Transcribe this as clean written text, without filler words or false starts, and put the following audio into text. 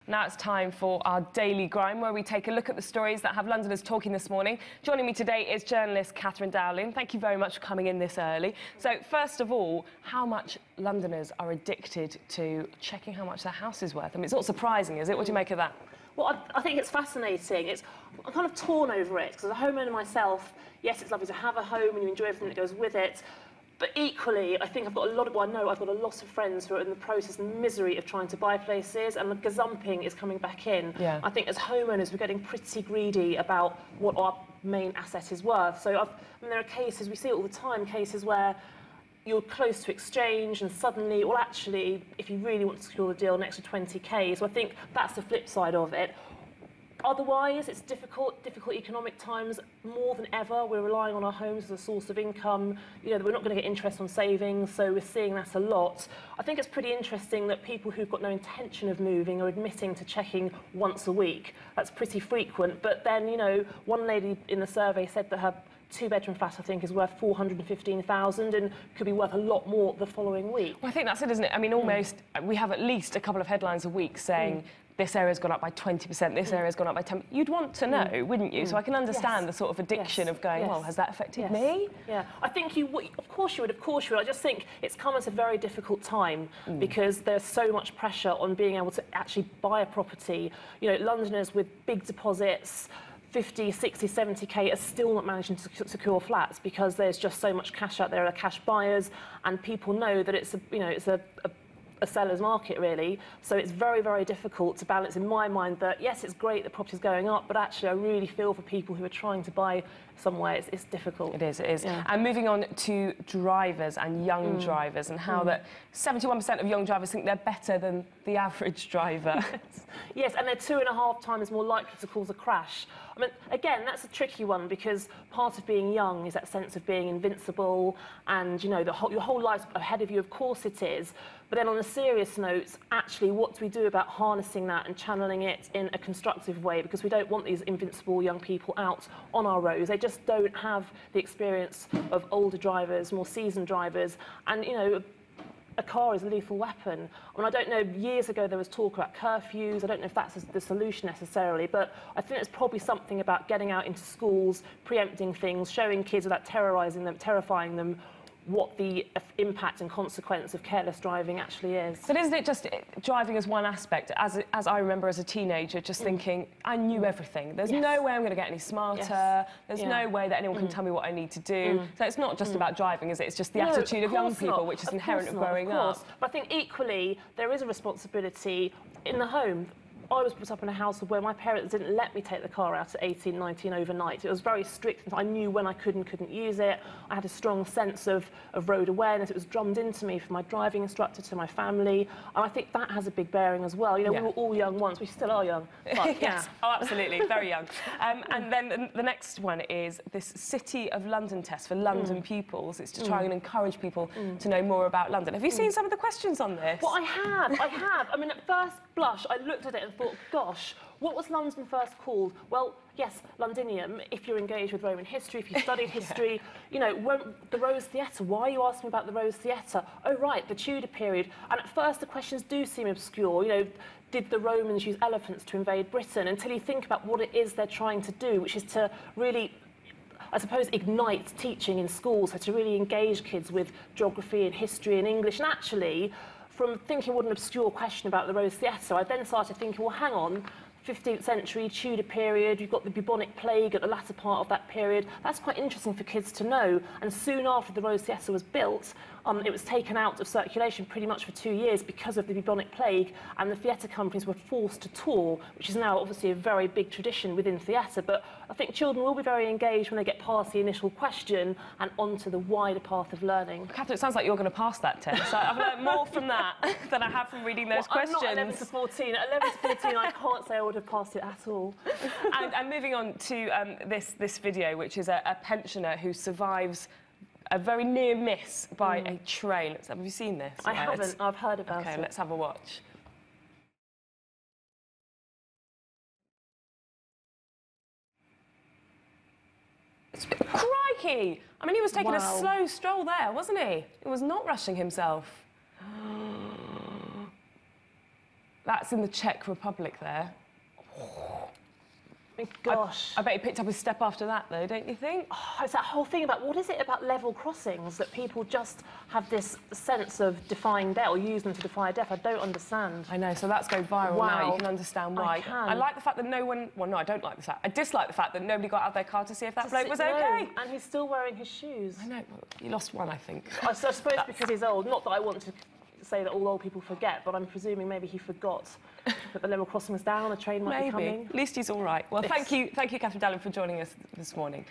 Now it's time for our Daily Grime, where we take a look at the stories that have Londoners talking this morning. Joining me today is journalist Katherine Dowling. Thank you very much for coming in this early. So, first of all, how much Londoners are addicted to checking how much their house is worth? I mean, it's not surprising, is it? What do you make of that? Well, I think it's fascinating. I'm kind of torn over it, because as a homeowner myself, yes, it's lovely to have a home and you enjoy everything that goes with it. But equally, I think I've got a lot of friends who are in the process and misery of trying to buy places, and the gazumping is coming back in. Yeah. I think as homeowners, we're getting pretty greedy about what our main asset is worth. So there are cases, we see it all the time, cases where you're close to exchange and suddenly, well, actually, if you really want to secure the deal, an extra 20k. So I think that's the flip side of it. Otherwise, it's difficult economic times. More than ever, we're relying on our homes as a source of income. You know, we're not going to get interest on savings, so we're seeing that a lot. I think it's pretty interesting that people who've got no intention of moving are admitting to checking once a week. That's pretty frequent. But then, you know, one lady in the survey said that her two-bedroom flat, I think, is worth 415,000 and could be worth a lot more the following week. Well, I think that's it, isn't it? I mean, almost, we have at least a couple of headlines a week saying this area's gone up by 20%, this area's gone up by 10%. You'd want to know, wouldn't you? So I can understand the sort of addiction of going, well, has that affected me? Yeah, I think you would, of course you would. I just think it's come at a very difficult time because there's so much pressure on being able to actually buy a property. You know, Londoners with big deposits, 50, 60, 70k are still not managing to secure flats because there's just so much cash out there, are cash buyers, and people know that it's a seller's market, really. So it's very, very difficult to balance in my mind that, yes, it's great that property's going up, but actually I really feel for people who are trying to buy somewhere. It's difficult. It is. Yeah. And moving on to drivers and young drivers, and how that 71% of young drivers think they're better than the average driver. Yes, and they're 2.5 times more likely to cause a crash. I mean, again, that's a tricky one because part of being young is that sense of being invincible and, you know, your whole life's ahead of you, of course it is. But then on a serious note, actually, what do we do about harnessing that and channeling it in a constructive way? Because we don't want these invincible young people out on our roads. They just don't have the experience of older drivers, more seasoned drivers. And, you know, a car is a lethal weapon. I mean, I don't know, years ago there was talk about curfews. I don't know if that's the solution necessarily, but I think it's probably something about getting out into schools, preempting things, showing kids without terrifying them, what the impact and consequence of careless driving actually is. But isn't it just driving as one aspect? As I remember as a teenager, just thinking, I knew everything. There's no way I'm going to get any smarter. There's no way that anyone can tell me what I need to do. So it's not just about driving, is it? It's just the attitude of young people, which is inherent of growing up. But I think equally, there is a responsibility in the home. I was brought up in a household where my parents didn't let me take the car out at 18, 19 overnight. It was very strict. I knew when I could and couldn't use it. I had a strong sense of road awareness. It was drummed into me from my driving instructor to my family. And I think that has a big bearing as well. You know, we were all young once. We still are young. But, yes, oh, absolutely, very young. And then the next one is this City of London test for London pupils. It's to try and encourage people to know more about London. Have you seen some of the questions on this? Well, I have. I mean, at first blush, I looked at it and thought, gosh, what was London first called? Well, yes, Londinium, if you're engaged with Roman history, if you studied history, you know, the Rose Theatre, why are you asking about the Rose Theatre? Oh, right, the Tudor period. And at first the questions do seem obscure, you know, did the Romans use elephants to invade Britain? Until you think about what it is they're trying to do, which is to really, I suppose, ignite teaching in schools, so to really engage kids with geography and history and English. And actually, from thinking what an obscure question about the Rose Theatre, I then started thinking, well, hang on, 15th century, Tudor period, you've got the bubonic plague at the latter part of that period. That's quite interesting for kids to know. And soon after the Rose Theatre was built, it was taken out of circulation pretty much for 2 years because of the bubonic plague, and the theatre companies were forced to tour, which is now obviously a very big tradition within theatre. But I think children will be very engaged when they get past the initial question and onto the wider path of learning. Katherine, it sounds like you're going to pass that test. So I've learned more from that than I have from reading those questions. I'm not 11 to 14. At 11 to 14, I can't say I would have passed it at all. And moving on to this video, which is a pensioner who survives a very near miss by a train. Have you seen this? I haven't. I've heard about it. Okay, let's have a watch. Crikey! I mean, he was taking a slow stroll there, wasn't he? He was not rushing himself. That's in the Czech Republic there. Gosh. I bet he picked up his step after that, though, don't you think? Oh, it's that whole thing about, what is it about level crossings that people just have this sense of defying death, or use them to defy death? I don't understand. I know, so that's going viral now. You can understand why. I like the fact that no one... Well, no, I don't like the fact. I dislike the fact that nobody got out of their car to see if that bloke was OK. And he's still wearing his shoes. I know, he lost one, I think. I suppose because he's old. Not that I want to say that all old people forget, but I'm presuming maybe he forgot that the level crossing was down, a train might be coming. At least he's all right. Well, thank you, Katherine Dowling, for joining us this morning.